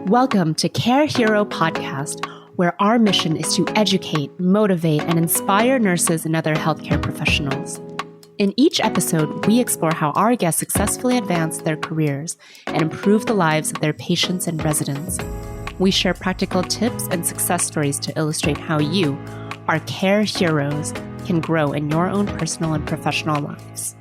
Welcome to CareHero podcast, where our mission is to educate, motivate, and inspire nurses and other healthcare professionals. In each episode, we explore how our guests successfully advance their careers and improve the lives of their patients and residents. We share practical tips and success stories to illustrate how you, our care heroes, can grow in your own personal and professional lives.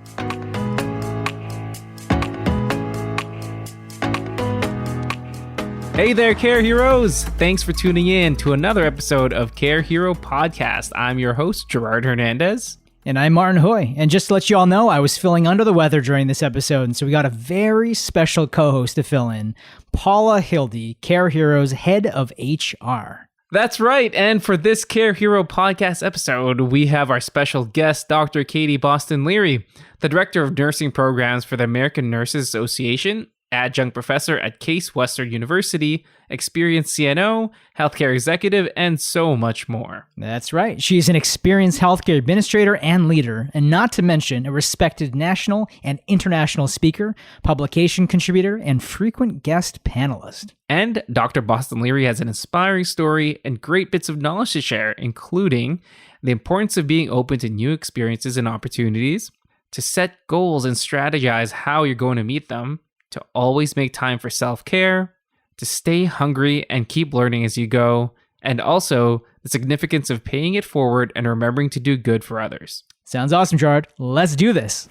Hey there, Care Heroes! Thanks for tuning in to another episode of Care Hero Podcast. I'm your host, Gerard Hernandez. And I'm Martin Hoy. And just to let you all know, I was feeling under the weather during this episode, and so we got a very special co-host to fill in, Paula Hildy, Care Hero's head of HR. That's right, and for this Care Hero Podcast episode, we have our special guest, Dr. Katie Boston-Leary, the Director of Nursing Programs for the American Nurses Association, adjunct professor at Case Western University, experienced CNO, healthcare executive, and so much more. That's right. She's an experienced healthcare administrator and leader, and not to mention a respected national and international speaker, publication contributor, and frequent guest panelist. And Dr. Boston-Leary has an inspiring story and great bits of knowledge to share, including the importance of being open to new experiences and opportunities, to set goals and strategize how you're going to meet them, to always make time for self-care, to stay hungry and keep learning as you go, and also the significance of paying it forward and remembering to do good for others. Sounds awesome, Gerard. Let's do this.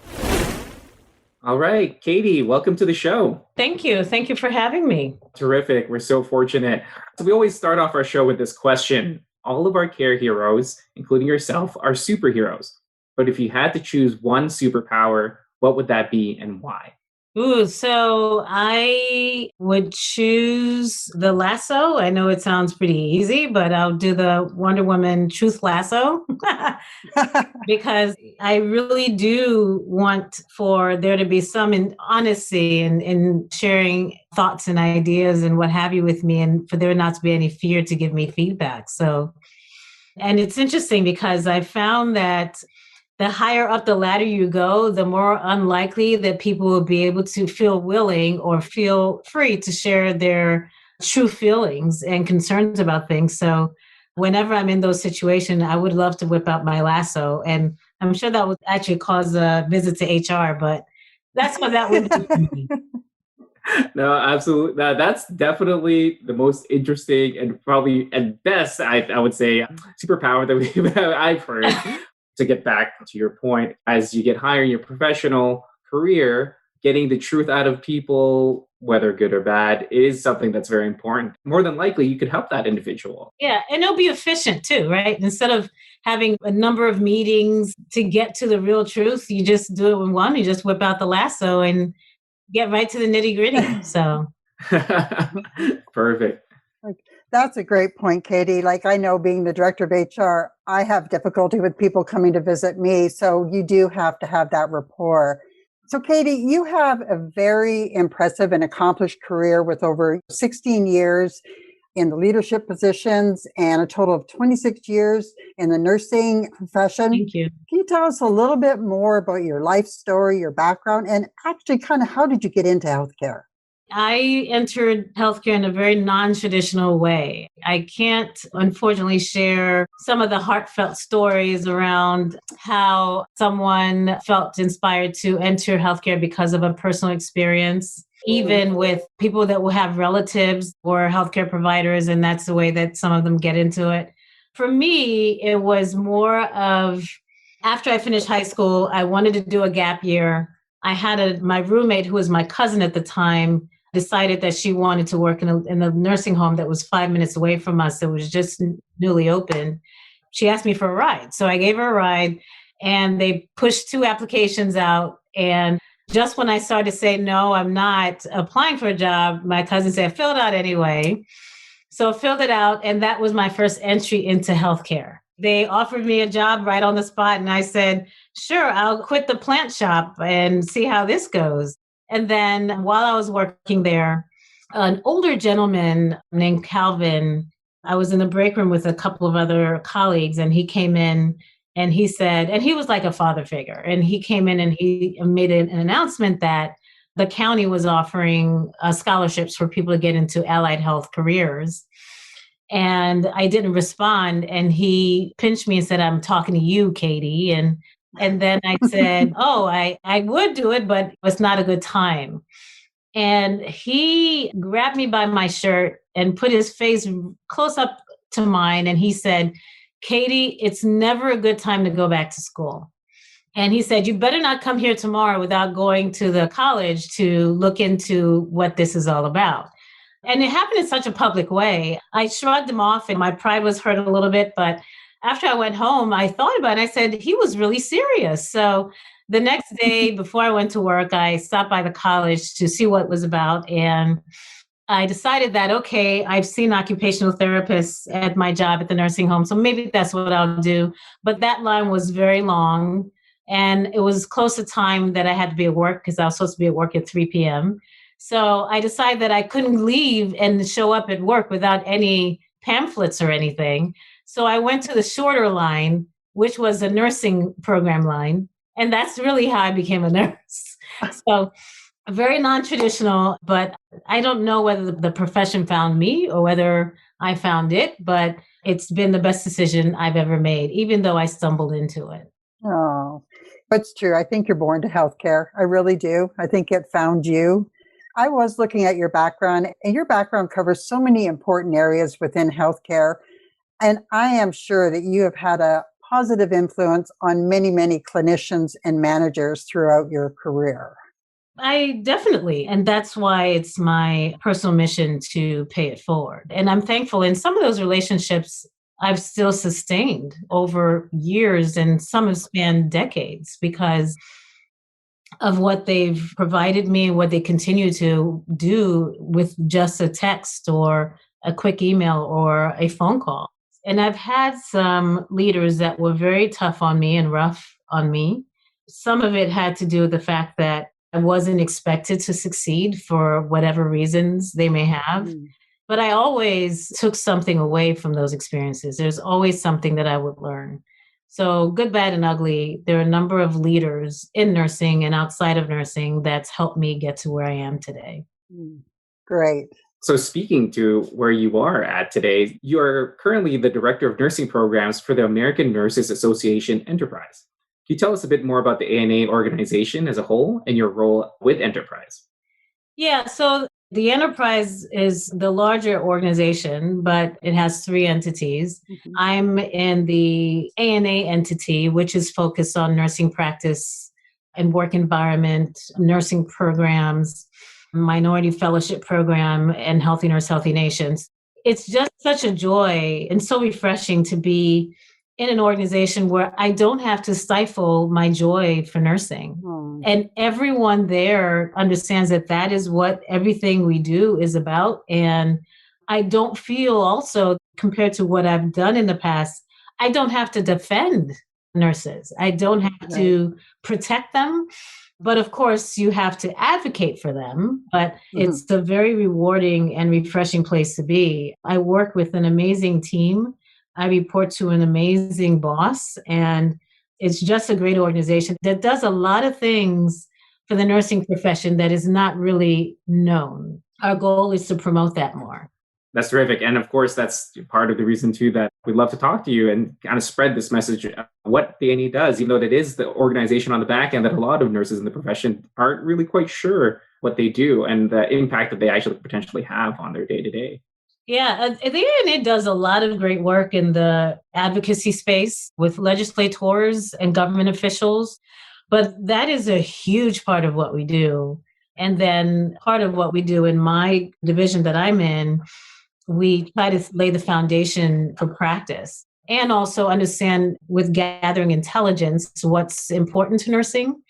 All right, Katie, welcome to the show. Thank you. Thank you for having me. Terrific. We're so fortunate. So we always start off our show with this question. All of our care heroes, including yourself, are superheroes. But if you had to choose one superpower, what would that be and why? Ooh, so I would choose the lasso. I know it sounds pretty easy, but I'll do the Wonder Woman truth lasso because I really do want for there to be some honesty in sharing thoughts and ideas and what have you with me, and for there not to be any fear to give me feedback. So, and it's interesting because I found that the higher up the ladder you go, the more unlikely that people will be able to feel willing or feel free to share their true feelings and concerns about things. So whenever I'm in those situations, I would love to whip out my lasso. And I'm sure that would actually cause a visit to HR, but that's what that would do for me. No, absolutely. That's definitely the most interesting and probably and best, I would say, superpower that I've heard. To get back to your point, as you get higher in your professional career, getting the truth out of people, whether good or bad, is something that's very important. More than likely, you could help that individual. Yeah, and it'll be efficient too, right? Instead of having a number of meetings to get to the real truth, you just do it in one. You just whip out the lasso and get right to the nitty gritty. So, perfect. That's a great point, Katie. Like, I know being the director of HR, I have difficulty with people coming to visit me. So you do have to have that rapport. So Katie, you have a very impressive and accomplished career with over 16 years in the leadership positions and a total of 26 years in the nursing profession. Thank you. Can you tell us a little bit more about your life story, your background, and actually kind of how did you get into healthcare? I entered healthcare in a very non-traditional way. I can't, unfortunately, share some of the heartfelt stories around how someone felt inspired to enter healthcare because of a personal experience, even with people that will have relatives or healthcare providers, and that's the way that some of them get into it. For me, it was more of, after I finished high school, I wanted to do a gap year. I had my roommate, who was my cousin at the time, decided that she wanted to work in a nursing home that was 5 minutes away from us. It was just newly opened. She asked me for a ride. So I gave her a ride and they pushed 2 applications out. And just when I started to say, no, I'm not applying for a job, my cousin said, fill it out anyway. So I filled it out. And that was my first entry into healthcare. They offered me a job right on the spot. And I said, sure, I'll quit the plant shop and see how this goes. And then while I was working there, an older gentleman named Calvin, I was in the break room with a couple of other colleagues, and he came in and he said, and he was like a father figure, and he came in and he made an announcement that the county was offering scholarships for people to get into allied health careers. And I didn't respond. And he pinched me and said, I'm talking to you, Katie. And then I said, oh, I would do it, but it's not a good time. And he grabbed me by my shirt and put his face close up to mine. And he said, Katie, it's never a good time to go back to school. And he said, you better not come here tomorrow without going to the college to look into what this is all about. And it happened in such a public way. I shrugged him off and my pride was hurt a little bit. But after I went home, I thought about it. I said, he was really serious. So the next day before I went to work, I stopped by the college to see what it was about. And I decided that, okay, I've seen occupational therapists at my job at the nursing home, so maybe that's what I'll do. But that line was very long. And it was close to time that I had to be at work because I was supposed to be at work at 3 p.m. So I decided that I couldn't leave and show up at work without any pamphlets or anything. So I went to the shorter line, which was a nursing program line. And that's really how I became a nurse. So very non-traditional, but I don't know whether the profession found me or whether I found it, but it's been the best decision I've ever made, even though I stumbled into it. Oh, it's true. I think you're born to healthcare. I really do. I think it found you. I was looking at your background, and your background covers so many important areas within healthcare. And I am sure that you have had a positive influence on many, many clinicians and managers throughout your career. I definitely, and that's why it's my personal mission to pay it forward. And I'm thankful in some of those relationships I've still sustained over years, and some have spanned decades because of what they've provided me and what they continue to do with just a text or a quick email or a phone call. And I've had some leaders that were very tough on me and rough on me. Some of it had to do with the fact that I wasn't expected to succeed for whatever reasons they may have. But I always took something away from those experiences. There's always something that I would learn. So good, bad, and ugly, there are a number of leaders in nursing and outside of nursing that's helped me get to where I am today. Great. So speaking to where you are at today, you are currently the Director of Nursing Programs for the American Nurses Association Enterprise. Can you tell us a bit more about the ANA organization as a whole and your role with Enterprise? Yeah, so the Enterprise is the larger organization, but it has 3 entities. I'm in the ANA entity, which is focused on nursing practice and work environment, nursing programs, minority fellowship program, and Healthy Nurse, Healthy Nations. It's just such a joy and so refreshing to be in an organization where I don't have to stifle my joy for nursing. And everyone there understands that that is what everything we do is about. And I don't feel also, compared to what I've done in the past, I don't have to defend nurses. I don't have to protect them. But of course, you have to advocate for them. But it's a very rewarding and refreshing place to be. I work with an amazing team. I report to an amazing boss, and it's just a great organization that does a lot of things for the nursing profession that is not really known. Our goal is to promote that more. That's terrific. And of course, that's part of the reason too that we'd love to talk to you and kind of spread this message of what the ANA does, even though it is the organization on the back end that a lot of nurses in the profession aren't really quite sure what they do and the impact that they actually potentially have on their day-to-day. Yeah, the ANA does a lot of great work in the advocacy space with legislators and government officials, but that is a huge part of what we do. And then part of what we do in my division that I'm in, we try to lay the foundation for practice and also understand with gathering intelligence what's important to nursing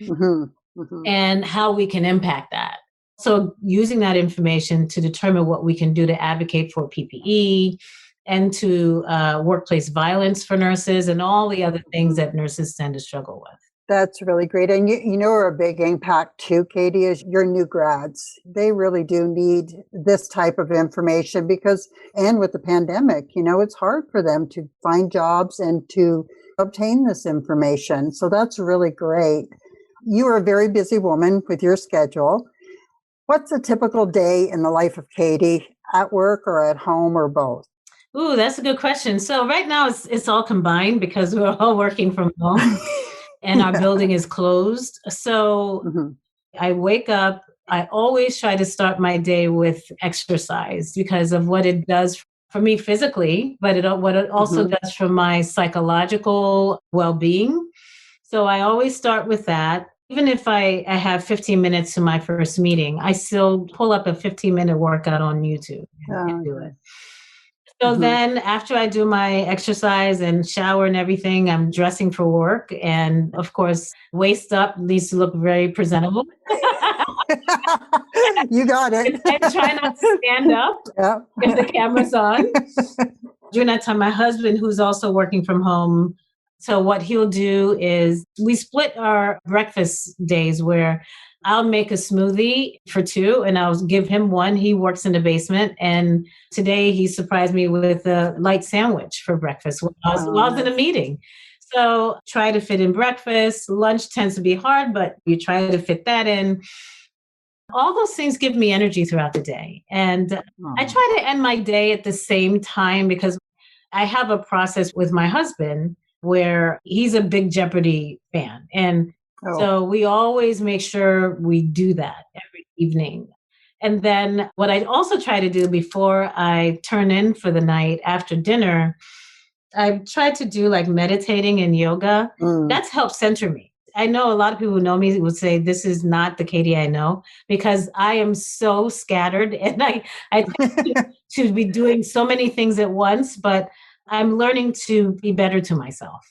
and how we can impact that. So using that information to determine what we can do to advocate for PPE and to workplace violence for nurses and all the other things that nurses tend to struggle with. That's really great. And you know, a big impact too, Katie, is your new grads. They really do need this type of information because, and with the pandemic, you know, it's hard for them to find jobs and to obtain this information. So that's really great. You are a very busy woman with your schedule. What's a typical day in the life of Katie, at work or at home or both? Ooh, that's a good question. So right now it's all combined because we're all working from home and our building is closed. So Mhm. I wake up. I always try to start my day with exercise because of what it does for me physically, but what it also Mhm. does for my psychological well-being. So I always start with that. Even if I have 15 minutes to my first meeting, I still pull up a 15-minute workout on YouTube and do Okay. it. So Mhm. then after I do my exercise and shower and everything, I'm dressing for work. And of course, waist up needs to look very presentable. You got it. And try not to stand up Yeah. if the camera's on. During that time, my husband, who's also working from home, so what he'll do is we split our breakfast days where I'll make a smoothie for two and I'll give him one. He works in the basement. And today he surprised me with a light sandwich for breakfast while I was in a meeting. So try to fit in breakfast. Lunch tends to be hard, but you try to fit that in. All those things give me energy throughout the day. And I try to end my day at the same time because I have a process with my husband where he's a big Jeopardy fan. And Oh. so we always make sure we do that every evening. And then what I also try to do before I turn in for the night after dinner, I try to do like meditating and yoga. That's helped center me. I know a lot of people who know me would say this is not the Katie I know because I am so scattered and I tend to be doing so many things at once, but I'm learning to be better to myself.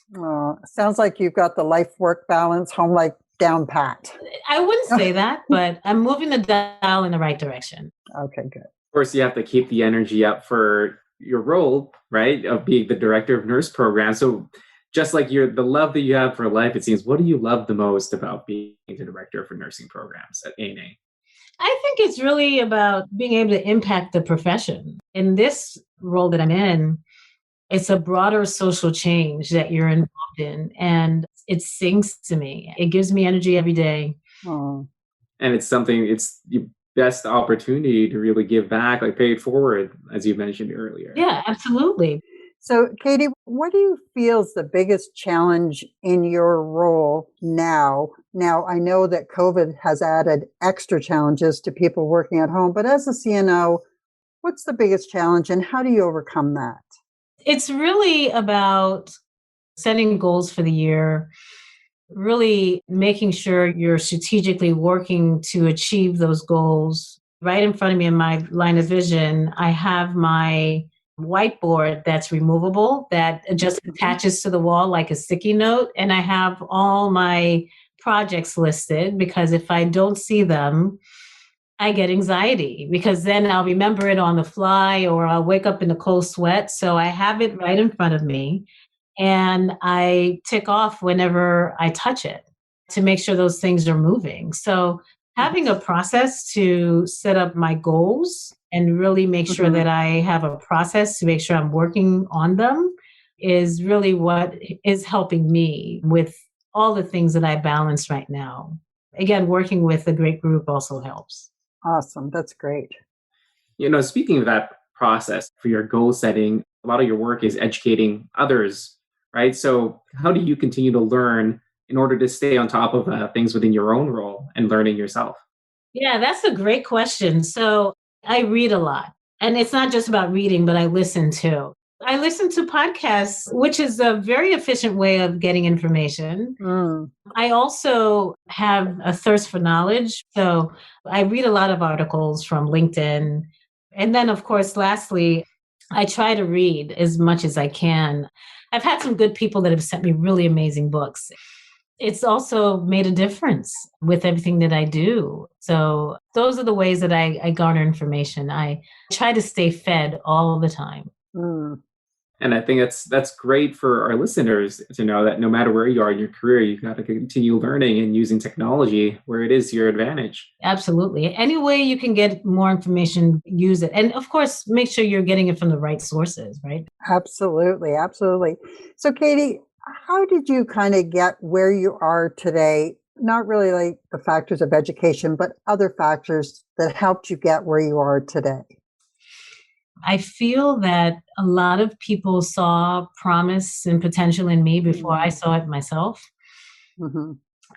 Sounds like you've got the life-work balance, home life down pat. I wouldn't say that, but I'm moving the dial in the right direction. Okay, good. Of course, you have to keep the energy up for your role, right, of being the director of nurse program. So just like the love that you have for life, it seems, what do you love the most about being the director for nursing programs at ANA? I think it's really about being able to impact the profession. In this role that I'm in, it's a broader social change that you're involved in. And it sings to me. It gives me energy every day. Oh. And it's the best opportunity to really give back, like pay it forward, as you mentioned earlier. Yeah, absolutely. So, Katie, what do you feel is the biggest challenge in your role now? Now, I know that COVID has added extra challenges to people working at home, but as a CNO, what's the biggest challenge and how do you overcome that? It's really about setting goals for the year, really making sure you're strategically working to achieve those goals. Right in front of me in my line of vision, I have my whiteboard that's removable that just attaches to the wall like a sticky note. And I have all my projects listed because if I don't see them, I get anxiety because then I'll remember it on the fly or I'll wake up in a cold sweat. So I have it right in front of me and I tick off whenever I touch it to make sure those things are moving. So having a process to set up my goals and really make sure that I have a process to make sure I'm working on them is really what is helping me with all the things that I balance right now. Again, working with a great group also helps. Awesome. That's great. Speaking of that process for your goal setting, a lot of your work is educating others, right? So how do you continue to learn in order to stay on top of things within your own role and learning yourself? Yeah, that's a great question. So I read a lot. And it's not just about reading, but I listen too. I listen to podcasts, which is a very efficient way of getting information. I also have a thirst for knowledge. So I read a lot of articles from LinkedIn. And then, of course, lastly, I try to read as much as I can. I've had some good people that have sent me really amazing books. It's also made a difference with everything that I do. So those are the ways that I garner information. I try to stay fed all the time. And I think that's great for our listeners to know that no matter where you are in your career, you've got to continue learning and using technology where it is to your advantage. Absolutely. Any way you can get more information, use it. And of course, make sure you're getting it from the right sources, right? Absolutely. Absolutely. So, Katie, how did you kind of get where you are today, not really like the factors of education, but other factors that helped you get where you are today? I feel that a lot of people saw promise and potential in me before I saw it myself. Mm-hmm.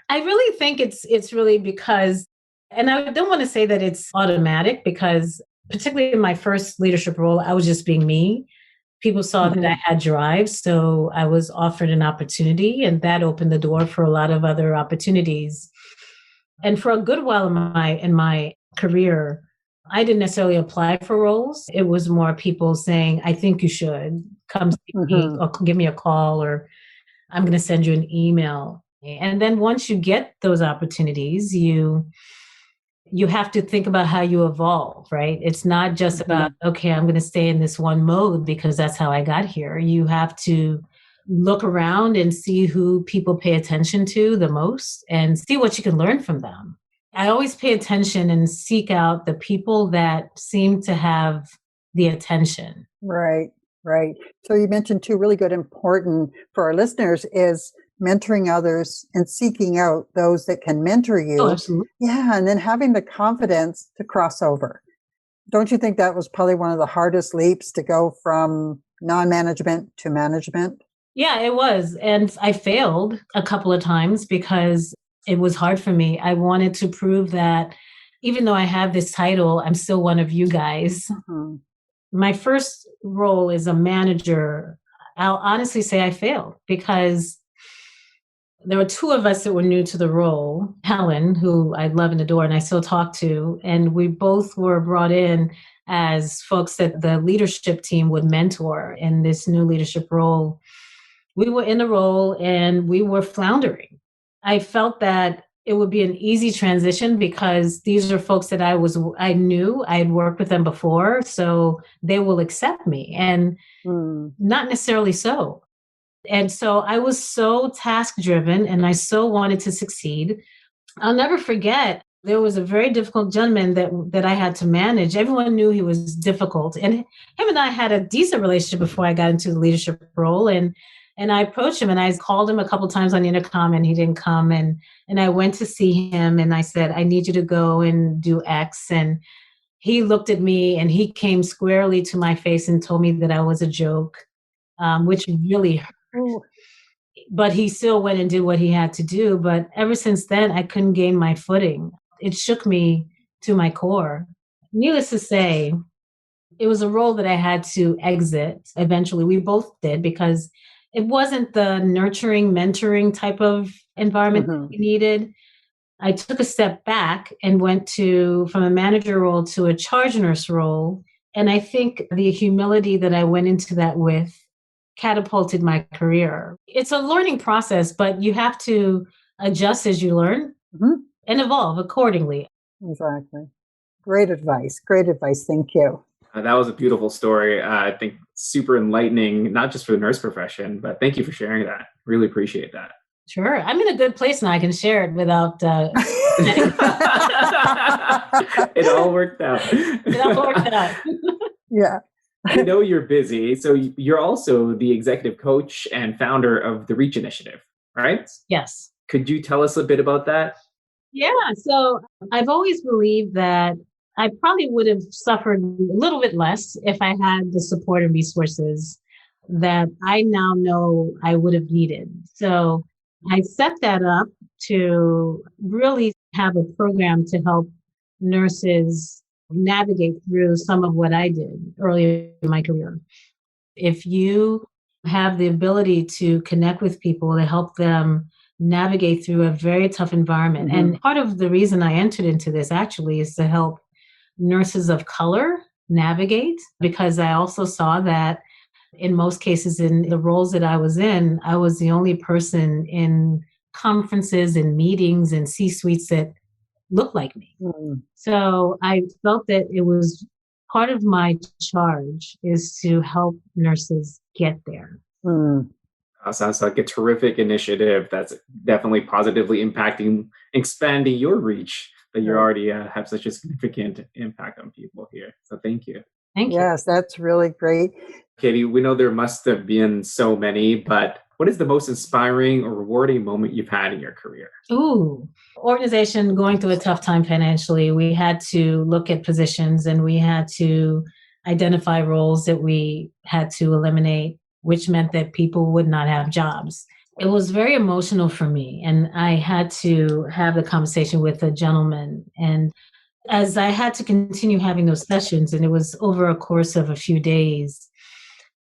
I really think it's really because, and I don't want to say that it's automatic, because particularly in my first leadership role, I was just being me. People saw that I had drive, so I was offered an opportunity, and that opened the door for a lot of other opportunities. And for a good while in my career, I didn't necessarily apply for roles. It was more people saying, "I think you should come see me, or give me a call, or I'm going to send you an email." And then once you get those opportunities, you have to think about how you evolve, right? It's not just about, okay, I'm going to stay in this one mode because that's how I got here. You have to look around and see who people pay attention to the most and see what you can learn from them. I always pay attention and seek out the people that seem to have the attention. Right, right. So you mentioned two really good, important for our listeners is mentoring others and seeking out those that can mentor you. Oh, absolutely. Yeah, and then having the confidence to cross over. Don't you think that was probably one of the hardest leaps to go from non-management to management? Yeah, it was. And I failed a couple of times because it was hard for me. I wanted to prove that even though I have this title, I'm still one of you guys. My first role as a manager, I'll honestly say I failed because there were two of us that were new to the role. Helen, who I love and adore and I still talk to, and we both were brought in as folks that the leadership team would mentor in this new leadership role. We were in the role and we were floundering. I felt that it would be an easy transition because these are folks that I knew, I had worked with them before, so they will accept me, and not necessarily so. And so I was so task driven and I so wanted to succeed. I'll never forget, there was a very difficult gentleman that I had to manage. Everyone knew he was difficult. And him and I had a decent relationship before I got into the leadership role. And I approached him and I called him a couple of times on the intercom and he didn't come. And I went to see him and I said, "I need you to go and do X." And he looked at me and he came squarely to my face and told me that I was a joke, which really hurt. But he still went and did what he had to do. But ever since then, I couldn't gain my footing. It shook me to my core. Needless to say, it was a role that I had to exit. Eventually, we both did because it wasn't the nurturing, mentoring type of environment that we needed. I took a step back and went from a manager role to a charge nurse role. And I think the humility that I went into that with catapulted my career. It's a learning process, but you have to adjust as you learn and evolve accordingly. Exactly. Great advice. Great advice. Thank you. That was a beautiful story. I think super enlightening, not just for the nurse profession, but thank you for sharing that. Really appreciate that. Sure. I'm in a good place now. I can share it without... It all worked out. It all worked out. Yeah. I know you're busy, so you're also the executive coach and founder of the Reach Initiative, right? Yes. Could you tell us a bit about that? Yeah. So I've always believed that I probably would have suffered a little bit less if I had the support and resources that I now know I would have needed. So I set that up to really have a program to help nurses navigate through some of what I did earlier in my career. If you have the ability to connect with people to help them navigate through a very tough environment, and part of the reason I entered into this actually is to help nurses of color navigate, because I also saw that in most cases in the roles that I was in, I was the only person in conferences and meetings and C-suites that looked like me. So I felt that it was part of my charge is to help nurses get there. Sounds like a terrific initiative that's definitely positively impacting, expanding your reach, that you already have such a significant impact on people here. So thank you. Thank you. Yes, that's really great. Katie, we know there must have been so many, but What is the most inspiring or rewarding moment you've had in your career? Ooh, organization going through a tough time financially. We had to look at positions and we had to identify roles that we had to eliminate, which meant that people would not have jobs. It was very emotional for me. And I had to have the conversation with a gentleman. And as I had to continue having those sessions, and it was over a course of a few days,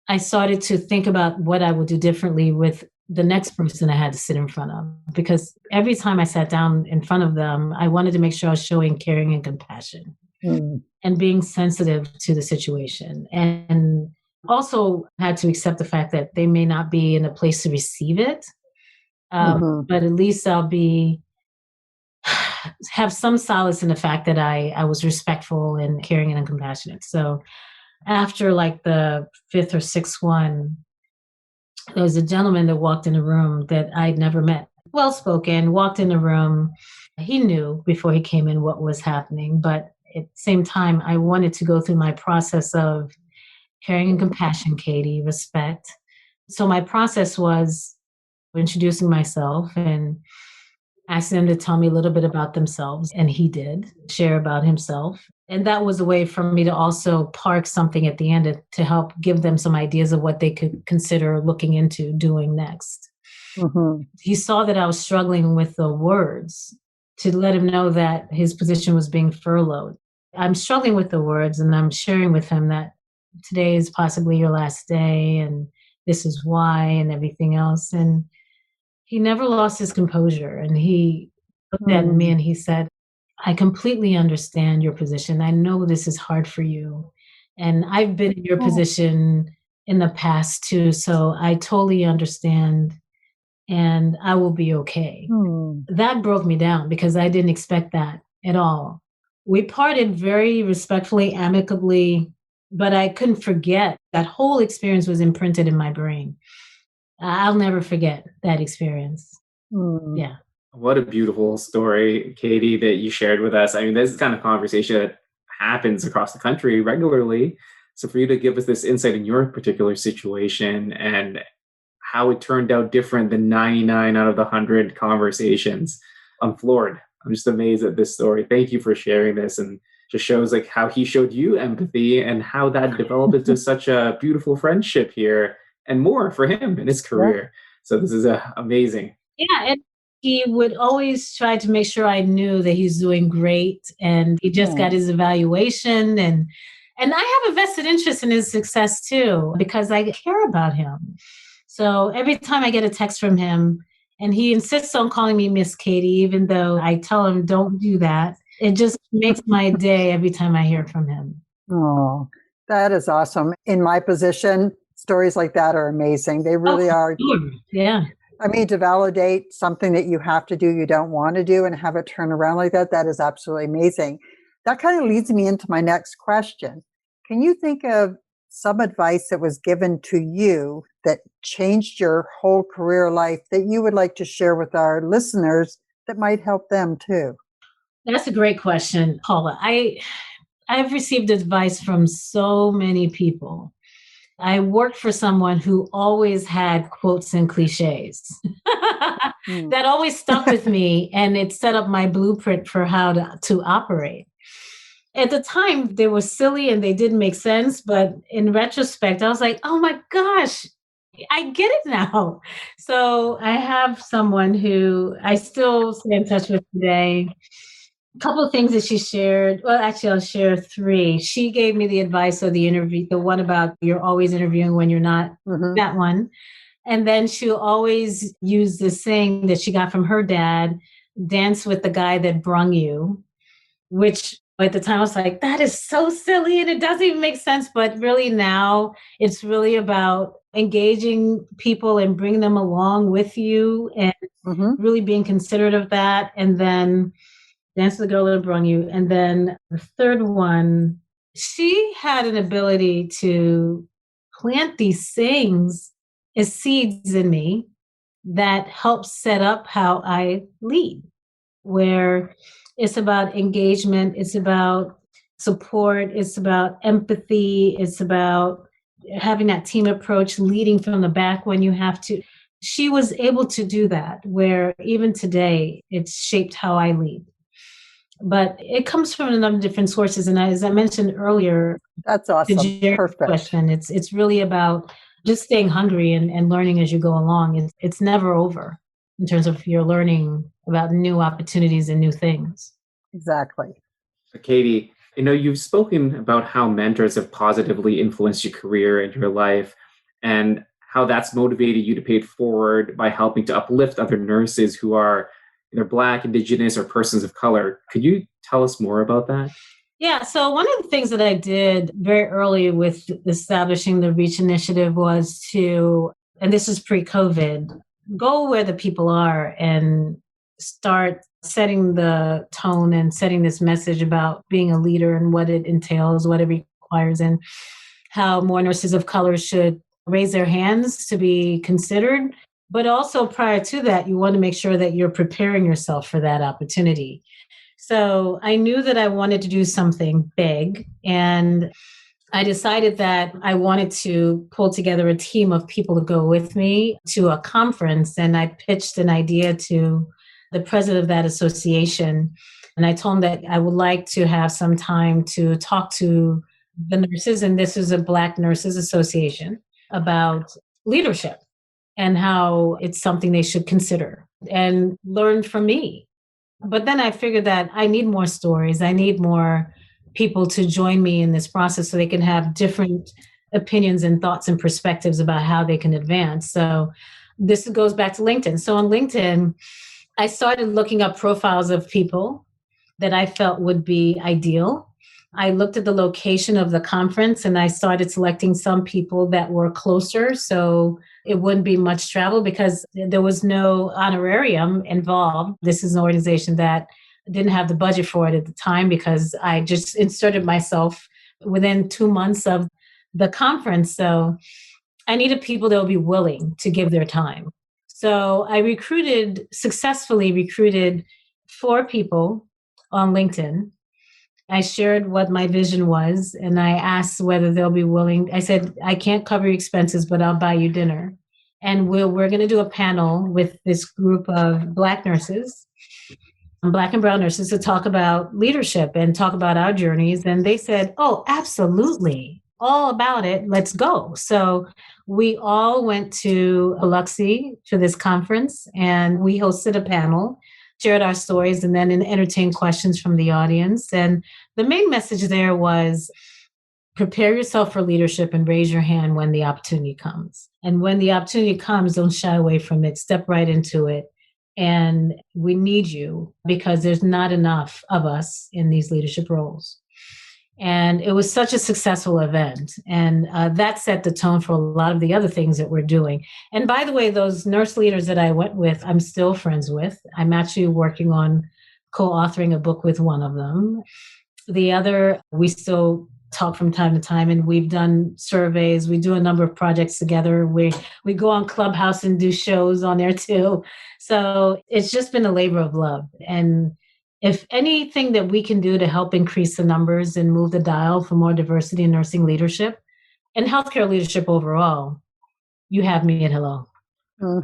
I started to think about what I would do differently with the next person I had to sit in front of. Because every time I sat down in front of them, I wanted to make sure I was showing caring and compassion and being sensitive to the situation. And also had to accept the fact that they may not be in a place to receive it. But at least I'll have some solace in the fact that I was respectful and caring and compassionate. So after like the fifth or sixth one, there was a gentleman that walked in the room that I'd never met. Well-spoken, walked in the room. He knew before he came in what was happening. But at the same time, I wanted to go through my process of caring and compassion, Katie, respect. So my process was introducing myself and asking them to tell me a little bit about themselves. And he did share about himself. And that was a way for me to also park something at the end to help give them some ideas of what they could consider looking into doing next. He saw that I was struggling with the words to let him know that his position was being furloughed. I'm struggling with the words, and I'm sharing with him that today is possibly your last day and this is why and everything else. And he never lost his composure. And he looked at me and he said, I completely understand your position. I know this is hard for you. And I've been in your position in the past too. So I totally understand and I will be okay. That broke me down because I didn't expect that at all. We parted very respectfully, amicably, but I couldn't forget. That whole experience was imprinted in my brain. I'll never forget that experience. Yeah. What a beautiful story, Katie, that you shared with us. I mean, this is the kind of conversation that happens across the country regularly. So for you to give us this insight in your particular situation and how it turned out different than 99 out of the 100 conversations, I'm floored. I'm just amazed at this story. Thank you for sharing this, and just shows like how he showed you empathy and how that developed into such a beautiful friendship here and more for him in his career. So this is amazing. Yeah. And he would always try to make sure I knew that he's doing great and he just got his evaluation. And I have a vested interest in his success too, because I care about him. So every time I get a text from him, and he insists on calling me Miss Katie, even though I tell him don't do that, it just makes my day every time I hear from him. Oh, that is awesome. In my position, stories like that are amazing. They really are. Yeah. I mean, to validate something that you have to do, you don't want to do, and have it turn around like that, that is absolutely amazing. That kind of leads me into my next question. Can you think of some advice that was given to you that changed your whole career life that you would like to share with our listeners that might help them too? That's a great question, Paula. I've received advice from so many people. I worked for someone who always had quotes and cliches that always stuck with me, and it set up my blueprint for how to operate. At the time, they were silly and they didn't make sense, but in retrospect, I was like, oh my gosh, I get it now. So I have someone who I still stay in touch with today. A couple of things that she shared. Well, actually, I'll share three. She gave me the advice of the interview, the one about you're always interviewing when you're not, that one. And then she'll always use this saying that she got from her dad, dance with the guy that brung you, which at the time I was like, that is so silly and it doesn't even make sense. But really now it's really about engaging people and bringing them along with you and really being considerate of that. And then dance with the girl that brung you. And then the third one, she had an ability to plant these things as seeds in me that help set up how I lead, where it's about engagement, it's about support, it's about empathy, it's about having that team approach, leading from the back when you have to. she was able to do that, where even today it's shaped how I lead. But it comes from a number of different sources. And as I mentioned earlier, That's awesome. Perfect. Question, it's really about just staying hungry and learning as you go along. It's never over in terms of your learning about new opportunities and new things. Exactly. Katie, you've spoken about how mentors have positively influenced your career and your life, and how that's motivated you to pay it forward by helping to uplift other nurses who are either Black, Indigenous, or persons of color. Could you tell us more about that? Yeah, so one of the things that I did very early with establishing the REACH initiative was to, and this is pre-COVID, go where the people are and start setting the tone and setting this message about being a leader and what it entails, what it requires, and how more nurses of color should raise their hands to be considered. But also prior to that, you want to make sure that you're preparing yourself for that opportunity. So I knew that I wanted to do something big, and I decided that I wanted to pull together a team of people to go with me to a conference. And I pitched an idea to the president of that association. And I told him that I would like to have some time to talk to the nurses, and this is a Black Nurses Association, about leadership and how it's something they should consider and learn from me. But then I figured that I need more stories. I need more people to join me in this process so they can have different opinions and thoughts and perspectives about how they can advance. So this goes back to LinkedIn. So on LinkedIn, I started looking up profiles of people that I felt would be ideal. I looked at the location of the conference and I started selecting some people that were closer, so it wouldn't be much travel because there was no honorarium involved. This is an organization that didn't have the budget for it at the time because I just inserted myself within 2 months of the conference. So I needed people that would be willing to give their time. So I successfully recruited 4 people on LinkedIn. I shared what my vision was, and I asked whether they'll be willing. I said, I can't cover your expenses, but I'll buy you dinner. And we're going to do a panel with this group of Black nurses, Black and brown nurses, to talk about leadership and talk about our journeys. And they said, oh, absolutely. All about it. Let's go. So we all went to Biloxi to this conference, and we hosted a panel, shared our stories, and then entertained questions from the audience. And the main message there was prepare yourself for leadership and raise your hand when the opportunity comes. And when the opportunity comes, don't shy away from it. Step right into it. And we need you because there's not enough of us in these leadership roles. And it was such a successful event. And that set the tone for a lot of the other things that we're doing. And by the way, those nurse leaders that I went with, I'm still friends with. I'm actually working on co-authoring a book with one of them. The other, we still talk from time to time, and we've done surveys. We do a number of projects together. We go on Clubhouse and do shows on there too. So it's just been a labor of love. And if anything that we can do to help increase the numbers and move the dial for more diversity in nursing leadership and healthcare leadership overall, you have me at hello.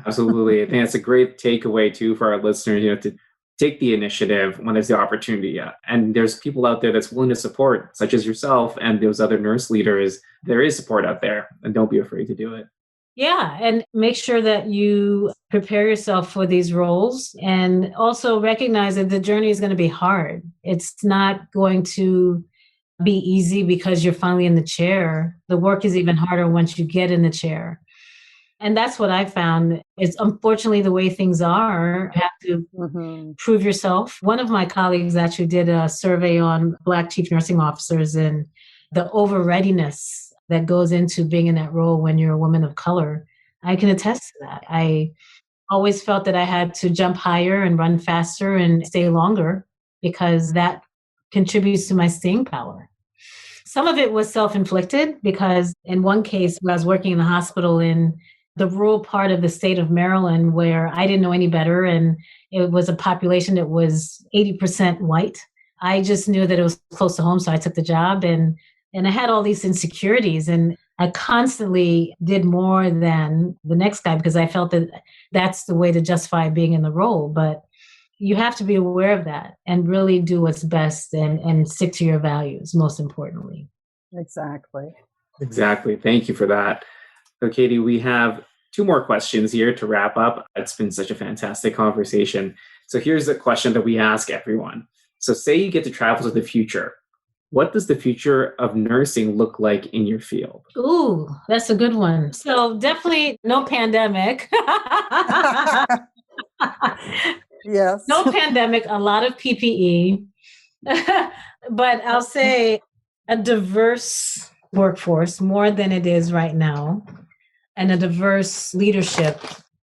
Absolutely. I think that's a great takeaway too for our listeners, to take the initiative when there's the opportunity. And there's people out there that's willing to support, such as yourself and those other nurse leaders. There is support out there, and don't be afraid to do it. Yeah, and make sure that you prepare yourself for these roles, and also recognize that the journey is going to be hard. It's not going to be easy because you're finally in the chair. The work is even harder once you get in the chair. And that's what I found. It's unfortunately the way things are. You have to prove yourself. One of my colleagues actually did a survey on Black chief nursing officers and the over-readiness that goes into being in that role when you're a woman of color. I can attest to that. I always felt that I had to jump higher and run faster and stay longer because that contributes to my staying power. Some of it was self-inflicted because in one case where I was working in the hospital in the rural part of the state of Maryland where I didn't know any better, and it was a population that was 80% white. I just knew that it was close to home, so I took the job, and I had all these insecurities, and I constantly did more than the next guy because I felt that that's the way to justify being in the role. But you have to be aware of that and really do what's best and stick to your values, most importantly. Exactly. Exactly. Thank you for that. So, Katie, we have 2 more questions here to wrap up. It's been such a fantastic conversation. So here's a question that we ask everyone. So say you get to travel to the future. What does the future of nursing look like in your field? Ooh, that's a good one. So definitely no pandemic. Yes. No pandemic, a lot of PPE. But I'll say a diverse workforce more than it is right now, and a diverse leadership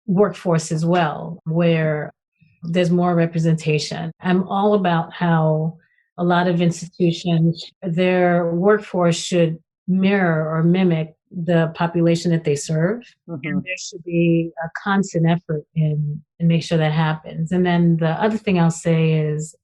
workforce as well, where there's more representation. I'm all about how a lot of institutions, their workforce should mirror or mimic the population that they serve. Mm-hmm. And there should be a constant effort in make sure that happens. And then the other thing I'll say is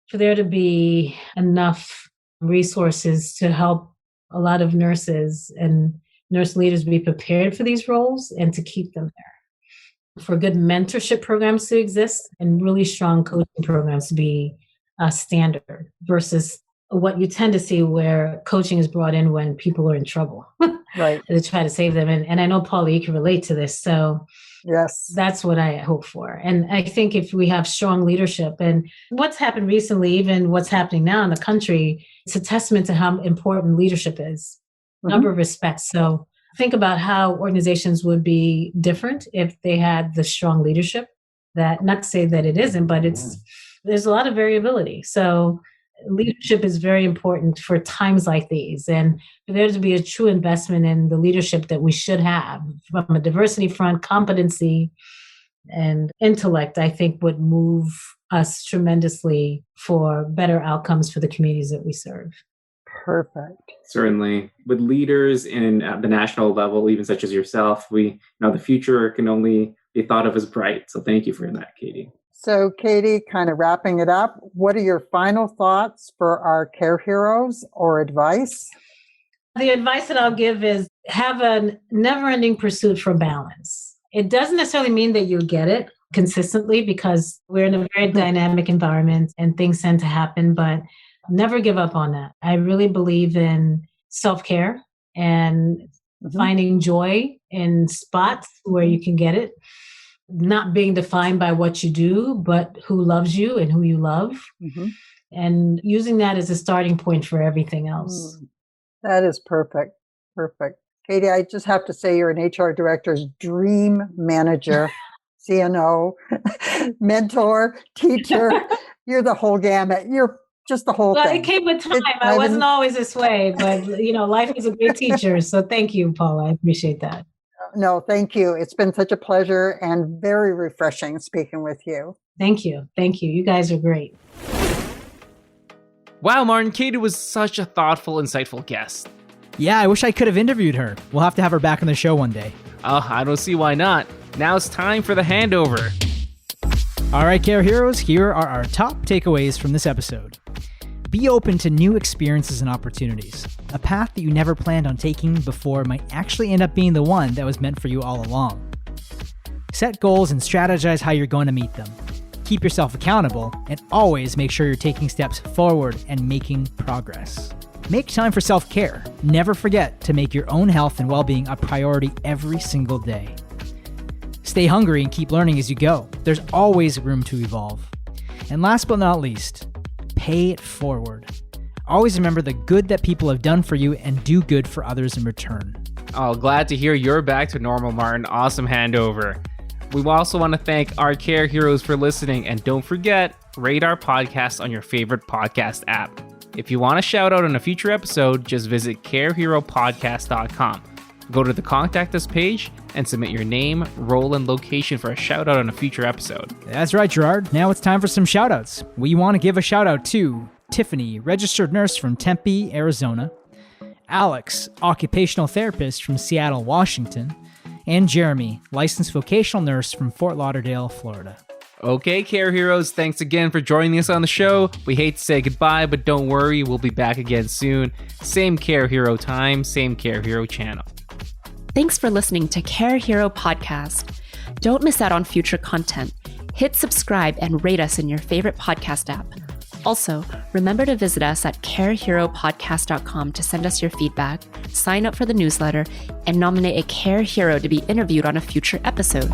for there to be enough resources to help a lot of nurses and nurse leaders be prepared for these roles and to keep them there. For good mentorship programs to exist and really strong coaching programs to be a standard versus what you tend to see where coaching is brought in when people are in trouble. Right. To try to save them. And I know, Paula, you can relate to this. So yes, that's what I hope for. And I think if we have strong leadership and what's happened recently, even what's happening now in the country, it's a testament to how important leadership is, number of respects. So think about how organizations would be different if they had the strong leadership. That, not to say that it isn't, but there's a lot of variability. So leadership is very important for times like these. And for there to be a true investment in the leadership that we should have from a diversity front, competency, and intellect, I think would move us tremendously for better outcomes for the communities that we serve. Perfect. Certainly. With leaders in the national level, even such as yourself, the future can only be thought of as bright. So thank you for that, Katie. So, Katie, kind of wrapping it up, what are your final thoughts for our care heroes or advice? The advice that I'll give is have a never-ending pursuit for balance. It doesn't necessarily mean that you'll get it consistently because we're in a very dynamic environment and things tend to happen, but never give up on that. I really believe in self-care and finding joy in spots where you can get it. Not being defined by what you do, but who loves you and who you love. And using that as a starting point for everything else. That is perfect. Perfect. Katie, I just have to say you're an HR director's dream manager, CNO, mentor, teacher. You're the whole gamut. You're just the whole thing. It came with time. I wasn't always this way, but life is a great teacher. So thank you, Paula. I appreciate that. No, thank you. It's been such a pleasure and very refreshing speaking with you. Thank you. Thank you. You guys are great. Wow, Martin, Katie was such a thoughtful, insightful guest. Yeah, I wish I could have interviewed her. We'll have to have her back on the show one day. Oh, I don't see why not. Now it's time for the handover. All right, Care Heroes, here are our top takeaways from this episode. Be open to new experiences and opportunities. A path that you never planned on taking before might actually end up being the one that was meant for you all along. Set goals and strategize how you're going to meet them. Keep yourself accountable, and always make sure you're taking steps forward and making progress. Make time for self-care. Never forget to make your own health and well-being a priority every single day. Stay hungry and keep learning as you go. There's always room to evolve. And last but not least, pay it forward. Always remember the good that people have done for you and do good for others in return. Oh, glad to hear you're back to normal, Martin. Awesome handover. We also want to thank our Care Heroes for listening, and don't forget, rate our podcast on your favorite podcast app. If you want a shout out on a future episode, just visit careheropodcast.com. Go to the Contact Us page and submit your name, role, and location for a shout out on a future episode. That's right, Gerard. Now it's time for some shout outs. We want to give a shout out to Tiffany, registered nurse from Tempe, Arizona, Alex, occupational therapist from Seattle, Washington, and Jeremy, licensed vocational nurse from Fort Lauderdale, Florida. Okay, Care Heroes, thanks again for joining us on the show. We hate to say goodbye, but don't worry, we'll be back again soon. Same Care Hero time, same Care Hero channel. Thanks for listening to CareHero Podcast. Don't miss out on future content. Hit subscribe and rate us in your favorite podcast app. Also, remember to visit us at careheropodcast.com to send us your feedback, sign up for the newsletter, and nominate a Care Hero to be interviewed on a future episode.